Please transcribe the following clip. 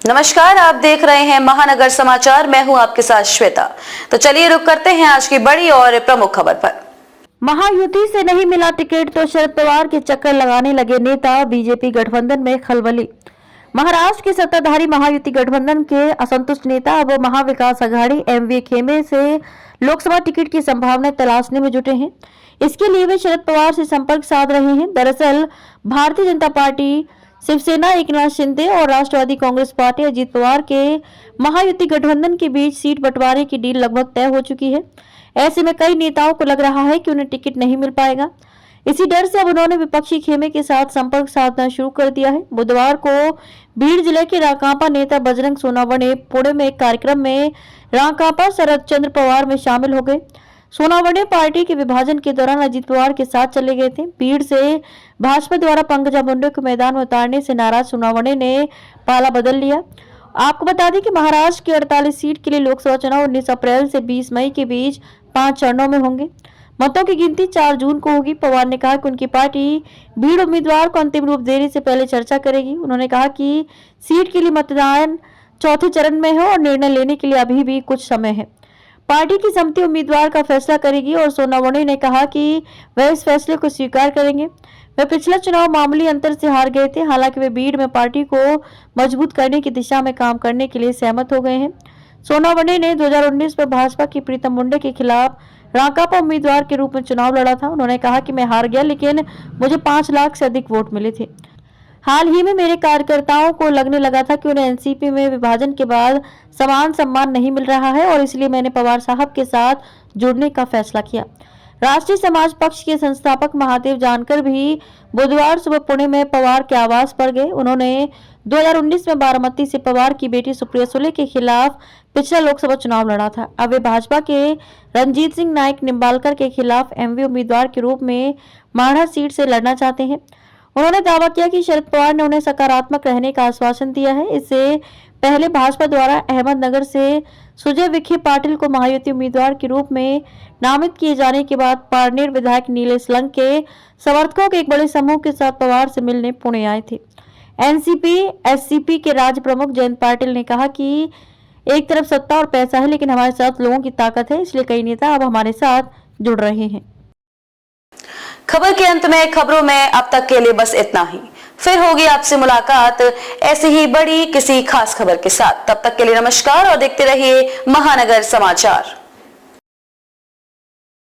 नमस्कार, आप देख रहे हैं महानगर समाचार। मैं हूं आपके साथ श्वेता। तो चलिए रुक करते हैं आज की बड़ी और प्रमुख खबर पर। महायुति से नहीं मिला टिकट तो शरद पवार के चक्कर लगाने लगे नेता, बीजेपी गठबंधन में खलबली। महाराष्ट्र के सत्ताधारी महायुति गठबंधन के असंतुष्ट नेता अब महाविकास आघाड़ी एमवी खेमे से लोकसभा टिकट की संभावना तलाशने में जुटे हैं। इसके लिए वे शरद पवार से संपर्क साध रहे हैं। दरअसल भारतीय जनता पार्टी, शिवसेना एकनाथ शिंदे और राष्ट्रवादी कांग्रेस पार्टी अजीत पवार के महायुति गठबंधन के बीच सीट बंटवारे की डील लगभग तय हो चुकी है। ऐसे में कई नेताओं को लग रहा है कि उन्हें टिकट नहीं मिल पाएगा। इसी डर से अब उन्होंने विपक्षी खेमे के साथ संपर्क साधना शुरू कर दिया है। बुधवार को भीड़ जिले के राकांपा नेता बजरंग सोनावणे पुणे में एक कार्यक्रम में राकांपा शरद चंद्र पवार में शामिल हो गए। सोनावणे पार्टी के विभाजन के दौरान अजीत पवार के साथ चले गए थे। भीड़ से भाजपा द्वारा पंकजा मुंडे को मैदान में उतारने से नाराज सोनावणे ने पाला बदल लिया। आपको बता दें कि महाराष्ट्र की 48 सीट के लिए लोकसभा चुनाव 19 अप्रैल से 20 मई के बीच 5 चरणों में होंगे। मतों की गिनती 4 जून को होगी। पवार ने कहा कि उनकी पार्टी भीड़ उम्मीदवार को अंतिम रूप देने से पहले चर्चा करेगी। उन्होंने कहा कि सीट के लिए मतदान चौथे चरण में है और निर्णय लेने के लिए अभी भी कुछ समय है। पार्टी की समिति उम्मीदवार का फैसला करेगी और सोनावणे ने कहा कि वह इस फैसले को स्वीकार करेंगे। वे पिछला चुनाव मामूली अंतर से हार गए थे। हालांकि वे भीड़ में पार्टी को मजबूत करने की दिशा में काम करने के लिए सहमत हो गए हैं। सोनावणे ने 2019 में भाजपा की प्रीतम मुंडे के खिलाफ राकांपा उम्मीदवार के रूप में चुनाव लड़ा था। उन्होंने कहा कि मैं हार गया, लेकिन मुझे 5 लाख से अधिक वोट मिले थे। हाल ही में मेरे कार्यकर्ताओं को लगने लगा था कि उन्हें एनसीपी में विभाजन के बाद समान सम्मान नहीं मिल रहा है और इसलिए मैंने पवार साहब के साथ जुड़ने का फैसला किया। राष्ट्रीय समाज पक्ष के संस्थापक महादेव जानकर भी बुधवार सुबह पुणे में पवार के आवास पर गए। उन्होंने 2019 में बारामती से पवार की बेटी सुप्रिया सुले के खिलाफ पिछला लोकसभा चुनाव लड़ा था। अब वे भाजपा के रणजीत सिंह नाइक निम्बालकर के खिलाफ एमवी उम्मीदवार के रूप में माढ़ा सीट से लड़ना चाहते हैं। उन्होंने दावा किया कि शरद पवार ने उन्हें सकारात्मक रहने का आश्वासन दिया है। इससे पहले भाजपा द्वारा अहमदनगर से सुजय विखे पाटिल को महायुति उम्मीदवार के रूप में नामित किए जाने के बाद पारनेर विधायक नीलेश लंग के समर्थकों के एक बड़े समूह के साथ पवार से मिलने पुणे आए थे। एनसीपी एससीपी के राज्य प्रमुख जयंत पाटिल ने कहा कि एक तरफ सत्ता और पैसा है, लेकिन हमारे साथ लोगों की ताकत है, इसलिए कई नेता अब हमारे साथ जुड़ रहे हैं। खबर के अंत में खबरों में अब तक के लिए बस इतना ही। फिर होगी आपसे मुलाकात ऐसी ही बड़ी किसी खास खबर के साथ। तब तक के लिए नमस्कार और देखते रहिए महानगर समाचार।